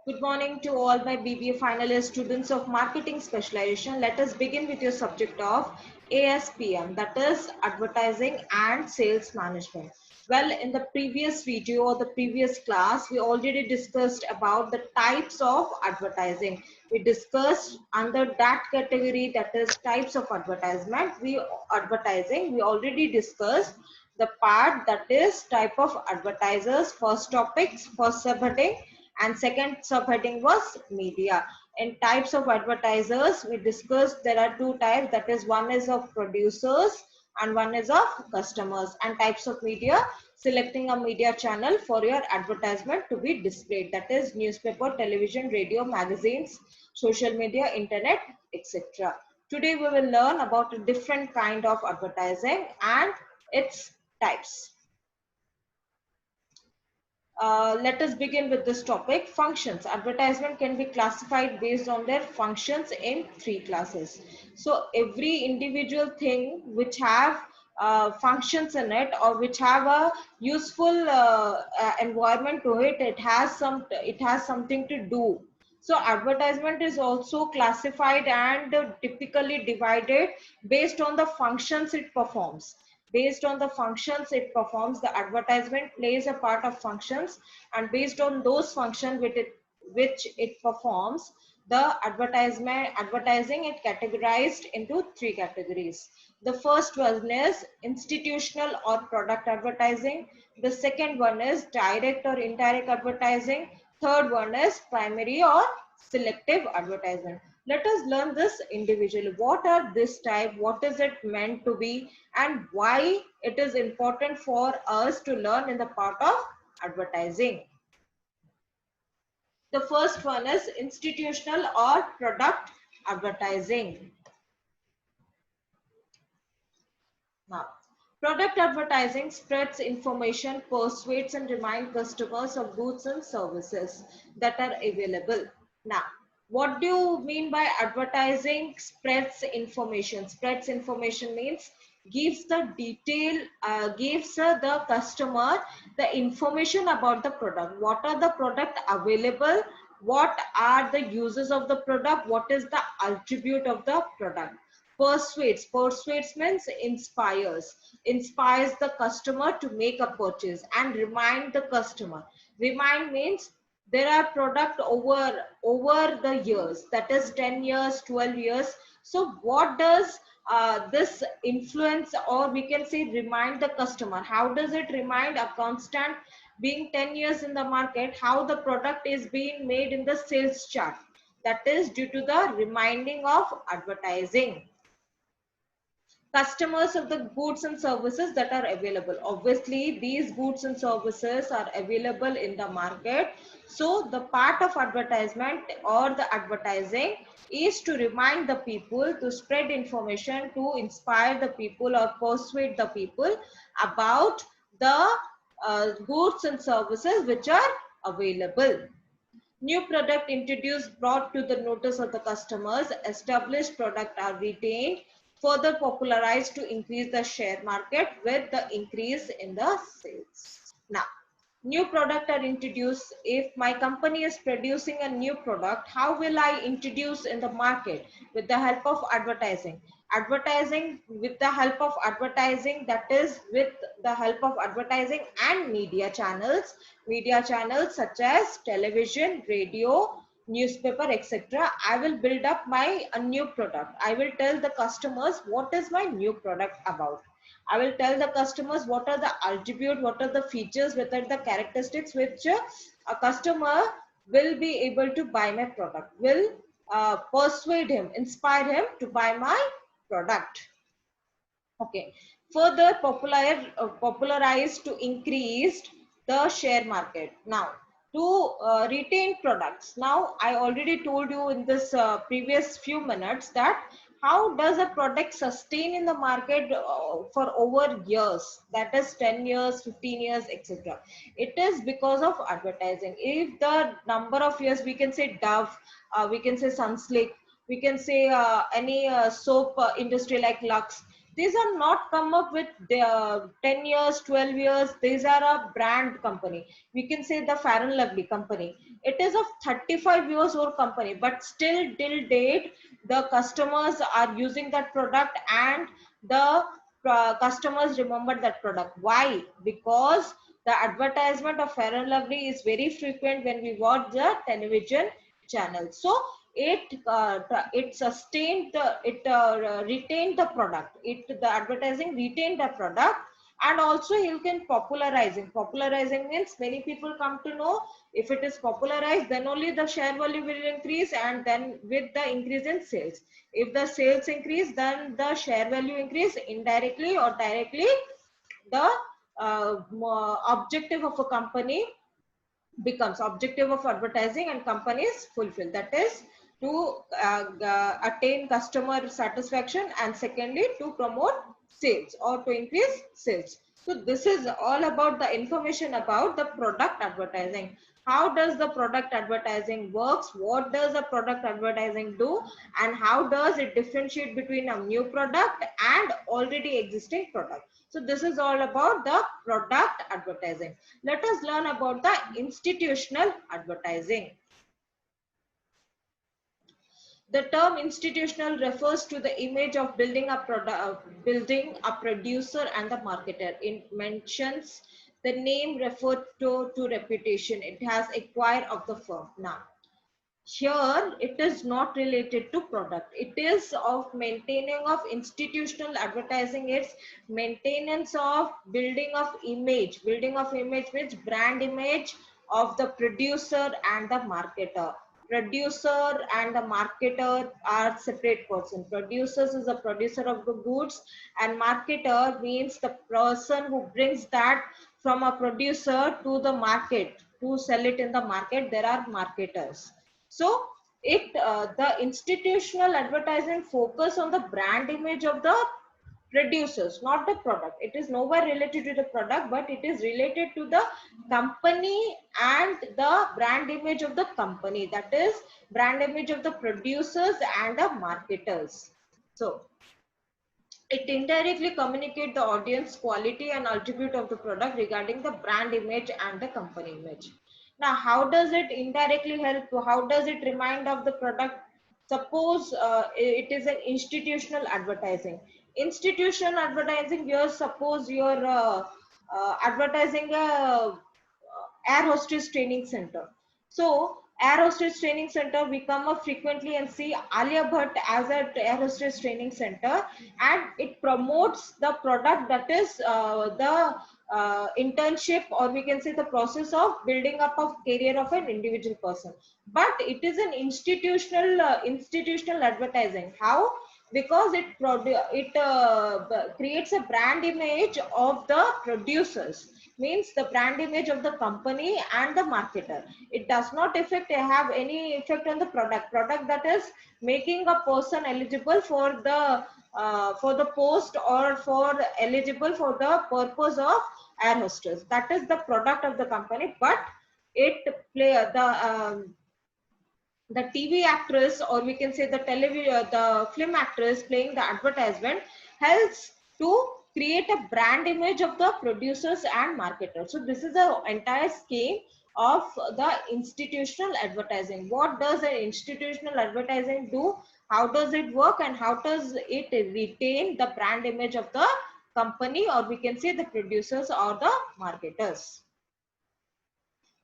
Good morning to all my BBA finalist students of marketing specialization. Let us begin with your subject of ASPM, that is advertising and sales management. Well, in the previous video or the previous class, we already discussed about the types of advertising. We discussed under that category, that is types of advertising. We already discussed the part that is type of advertisers, first topics, first subheading, and second subheading was media. In types of advertisers, we discussed there are two types, that is one is of producers and one is of customers. And types of media, selecting a media channel for your advertisement to be displayed, that is newspaper, television, radio, magazines, social media, internet, etc. Today we will learn about a different kind of advertising and its types. Let us begin with this topic. Functions. Advertisement can be classified based on their functions in three classes. So every individual thing which have functions in it or which have a useful environment to it, it has something to do. So advertisement is also classified and typically divided based on the functions it performs. Based on the functions it performs, the advertisement plays a part of functions, and based on those functions which it performs, the advertising it categorized into three categories. The first one is institutional or product advertising. The second one is direct or indirect advertising. Third one is primary or selective advertising. Let us learn this individually. What are this type? What is it meant to be? And why it is important for us to learn in the part of advertising. The first one is institutional or product advertising. Now, product advertising spreads information, persuades and reminds customers of goods and services that are available. Now, what do you mean by advertising spreads information? Spreads information means gives the detail, gives the customer the information about the product. What are the product available? What are the uses of the product? What is the attribute of the product? Persuades means inspires the customer to make a purchase. And remind the customer, remind means there are product over the years, that is 10 years, 12 years. So what does this influence, or we can say remind the customer? How does it remind a constant? Being 10 years in the market, how the product is being made in the sales chart? That is due to the reminding of advertising. Customers of the goods and services that are available. Obviously, these goods and services are available in the market. So the part of advertisement or the advertising is to remind the people, to spread information, to inspire the people or persuade the people about the goods and services which are available. New product introduced brought to the notice of the customers. Established product are retained, further popularized to increase the share market with the increase in the sales. Now, new product are introduced. If my company is producing a new product, how will I introduce in the market? With the help of advertising. With the help of advertising, that is with the help of advertising and media channels such as television, radio, newspaper, etc. I will build up my a new product. I will tell the customers what is my new product about. I will tell the customers what are the attribute, what are the features, what are the characteristics which a customer will be able to buy my product, will persuade him, inspire him to buy my product. Okay. Further popularized to increase the share market. Now, to retain products. Now, I already told you in this previous few minutes that how does a product sustain in the market for over years, that is 10 years, 15 years, etc. It is because of advertising. If the number of years, we can say Dove, we can say Sunslick, we can say any soap industry like Lux, These are not come up with 10 years, 12 years. These are a brand company. We can say the Fair and Lovely company. It is a 35 years old company, but still till date, the customers are using that product, and the customers remember that product. Why? Because the advertisement of Fair and Lovely is very frequent when we watch the television channel. So it sustained the, retained the product. The advertising retained the product. And also you can popularizing means many people come to know. If it is popularized, then only the share value will increase, and then with the increase in sales, if the sales increase, then the share value increase. Indirectly or directly, the objective of a company becomes objective of advertising, and companies fulfill, that is to attain customer satisfaction, and secondly to promote sales or to increase sales. So this is all about the information about the product advertising. How does the product advertising works, what does the product advertising do, and how does it differentiate between a new product and already existing product. So this is all about the product advertising. Let us learn about the institutional advertising. The term institutional refers to the image of building a producer and the marketer. It mentions the name referred to reputation it has acquired of the firm. Now, here it is not related to product. It is of maintaining of institutional advertising. It's maintenance of building of image. Building of image means brand image of the producer and the marketer. Producer and the marketer are separate person. Producers is a producer of the goods, and marketer means the person who brings that from a producer to the market to sell it in the market. There are marketers. So the institutional advertising focus on the brand image of the producers, not the product. It is nowhere related to the product, but it is related to the company and the brand image of the company. That is brand image of the producers and the marketers. So it indirectly communicates the audience quality and attribute of the product regarding the brand image and the company image. Now, how does it indirectly help? How does it remind of the product? Suppose it is an institutional advertising. Institutional advertising, here suppose you're advertising a air hostess training center. So air hostess training center, we come up frequently and see Alia Bhatt as a air hostess training center, and it promotes the product, that is the internship, or we can say the process of building up of career of an individual person. But it is an institutional advertising. How? Because it creates a brand image of the producers, means the brand image of the company and the marketer. It does not have any effect on the product that is making a person eligible for the post, or for eligible for the purpose of air hostess. That is the product of the company. But it play the TV actress, or we can say the television, the film actress playing the advertisement, helps to create a brand image of the producers and marketers. So this is the entire scheme of the institutional advertising. What does an institutional advertising do? How does it work, and how does it retain the brand image of the company, or we can say the producers or the marketers?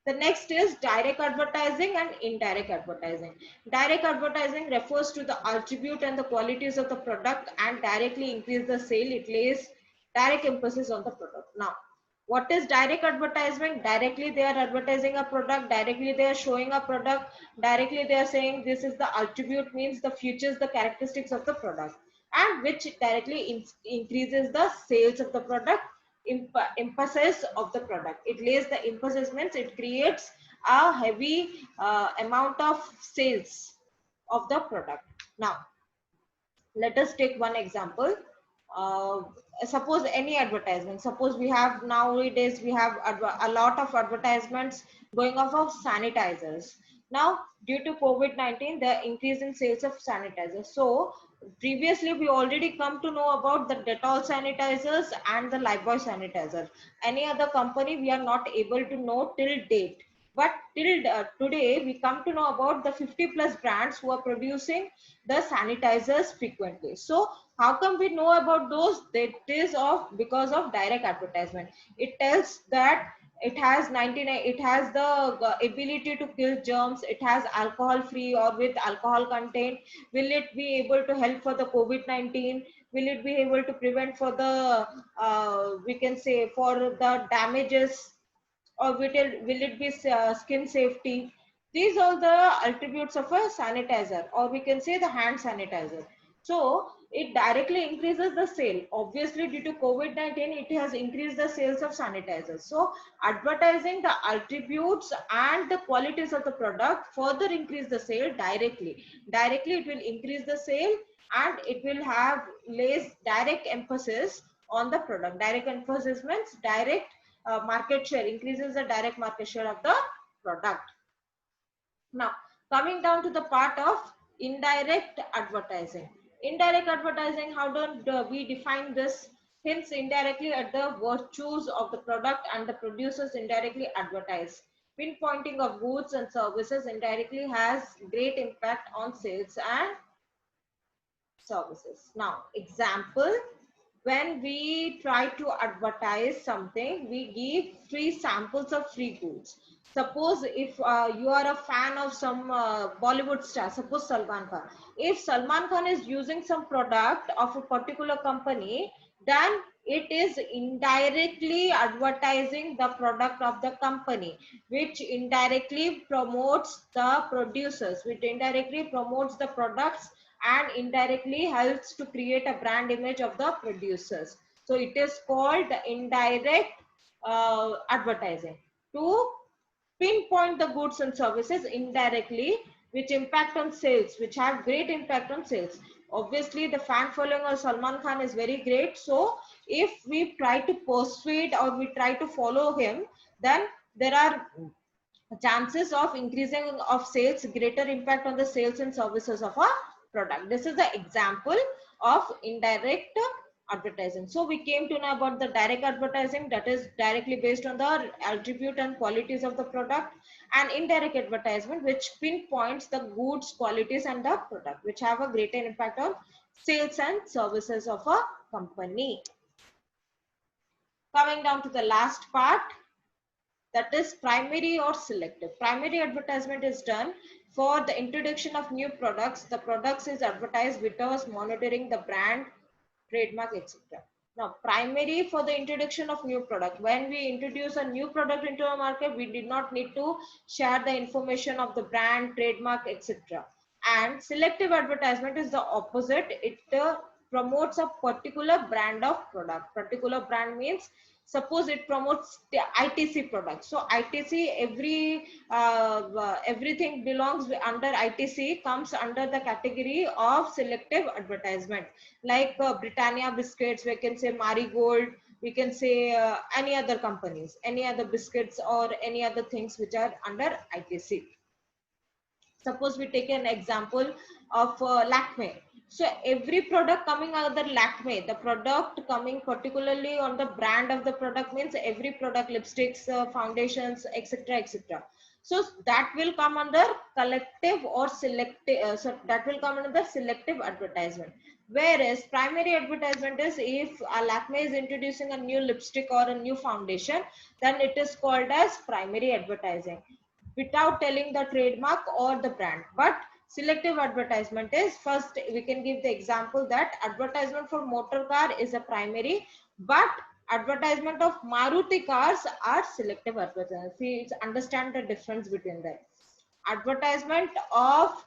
The next is direct advertising and indirect advertising. Direct advertising refers to the attribute and the qualities of the product and directly increase the sale. It lays direct emphasis on the product. Now, what is direct advertisement? Directly they are advertising a product, directly they are showing a product, directly they are saying this is the attribute, means the features, the characteristics of the product, and which directly increases the sales of the product. Emphasis of the product, it lays the emphasis, means it creates a heavy amount of sales of the product. Now let us take one example. uh, Suppose any advertisement, suppose we have nowadays we have a lot of advertisements going off of sanitizers. Now due to COVID-19, the increase in sales of sanitizers, so previously we already come to know about the Dettol sanitizers and the Lifebuoy sanitizer. Any other company we are not able to know till date. But till today, we come to know about the 50 plus brands who are producing the sanitizers frequently. So how come we know about those? That is of because of direct advertisement. It tells that it has 99, it has the ability to kill germs, it has alcohol free or with alcohol content. Will it be able to help for the COVID-19? Will it be able to prevent for the we can say for the damages, or will it be skin safety? These are the attributes of a sanitizer, or we can say the hand sanitizer. So it directly increases the sale. Obviously due to COVID-19 it has increased the sales of sanitizers. So advertising the attributes and the qualities of the product further increase the sale directly it will increase the sale, and it will have lays direct emphasis on the product. Direct emphasis means direct market share, increases the direct market share of the product. Now, coming down to the part of indirect advertising. Indirect advertising, how do we define this? Hints indirectly at the virtues of the product, and the producers indirectly advertise. Pinpointing of goods and services indirectly has great impact on sales and services. Now, example, when we try to advertise something, we give free samples of free goods. Suppose if you are a fan of some Bollywood star, suppose Salman Khan. If Salman Khan is using some product of a particular company, then it is indirectly advertising the product of the company, which indirectly promotes the producers, which indirectly promotes the products, and indirectly helps to create a brand image of the producers. So it is called the indirect advertising. To pinpoint the goods and services indirectly, which impact on sales, which have great impact on sales. Obviously the fan following of Salman Khan is very great, so if we try to persuade or we try to follow him, then there are chances of increasing of sales, greater impact on the sales and services of a product. This is the example of indirect advertising. So we came to know about the direct advertising, that is directly based on the attribute and qualities of the product, and indirect advertisement which pinpoints the goods, qualities and the product, which have a greater impact on sales and services of a company. Coming down to the last part, that is primary or selective. Primary advertisement is done for the introduction of new products. The products is advertised without monitoring the brand, trademark, etc. Now, primary for the introduction of new product. When we introduce a new product into a market, we did not need to share the information of the brand, trademark, etc. And selective advertisement is the opposite. It promotes a particular brand of product. Particular brand means, suppose it promotes the ITC product. So ITC, everything belongs under ITC, comes under the category of selective advertisement. Like Britannia biscuits, we can say Marigold, we can say any other companies, any other biscuits or any other things which are under ITC. Suppose we take an example of Lakme. So every product coming under Lakme, the product coming particularly on the brand of the product means every product, lipsticks, foundations, etc., etc. So that will come under collective or selective. So that will come under the selective advertisement. Whereas primary advertisement is if Lakme is introducing a new lipstick or a new foundation, then it is called as primary advertising, without telling the trademark or the brand. But selective advertisement is, first we can give the example that advertisement for motor car is a primary, but advertisement of Maruti cars are selective advertisement. See, understand the difference between them. Advertisement of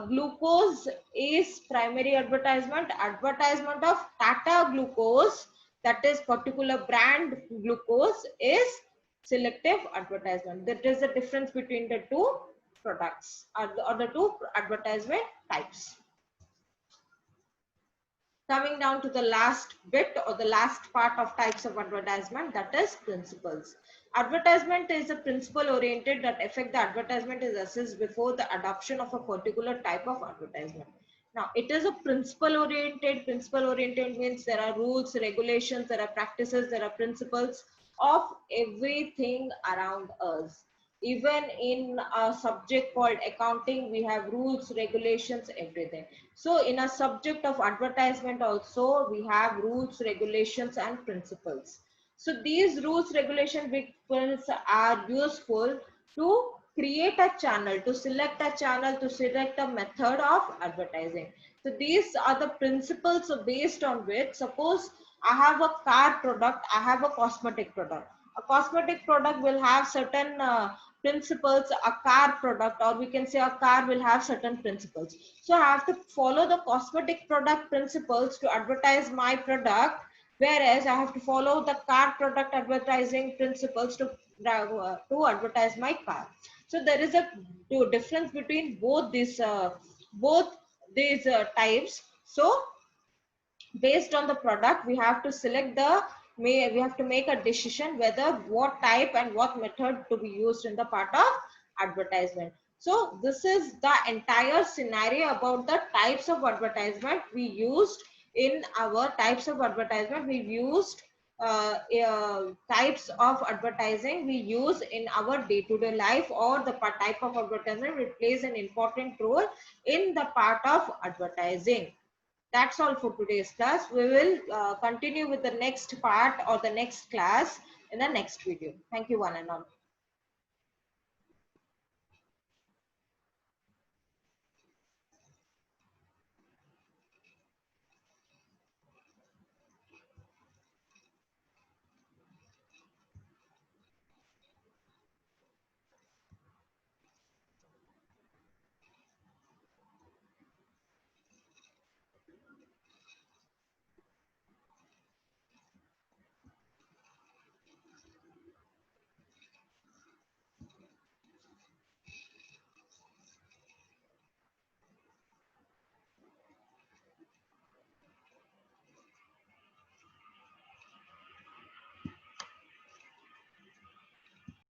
glucose is primary advertisement. Advertisement of Tata glucose, that is particular brand glucose, is selective advertisement. That is the difference between the two products or the two advertisement types. Coming down to the last bit or the last part of types of advertisement, that is principles. Advertisement is a principle oriented that affect the advertisement is assessed before the adoption of a particular type of advertisement. Now, it is a principle oriented. Principle oriented means there are rules, regulations, there are practices, there are principles of everything around us. Even in a subject called accounting, we have rules, regulations, everything. So, in a subject of advertisement also, we have rules, regulations, and principles. So, these rules, regulation, principles are useful to create a channel, to select a channel, to select a method of advertising. So these are the principles based on which, suppose I have a car product, I have a cosmetic product. A cosmetic product will have certain principles, a car product, or we can say a car will have certain principles. So I have to follow the cosmetic product principles to advertise my product, whereas I have to follow the car product advertising principles to advertise my car. So there is a difference between both these types. So based on the product, we have to select we have to make a decision whether what type and what method to be used in the part of advertisement. So this is the entire scenario about the types of advertisement we used in our types of advertisement we used types of advertising we use in our day-to-day life, or the type of advertisement which plays an important role in the part of advertising. That's all for today's class. We will continue with the next part or the next class in the next video. Thank you, one and all.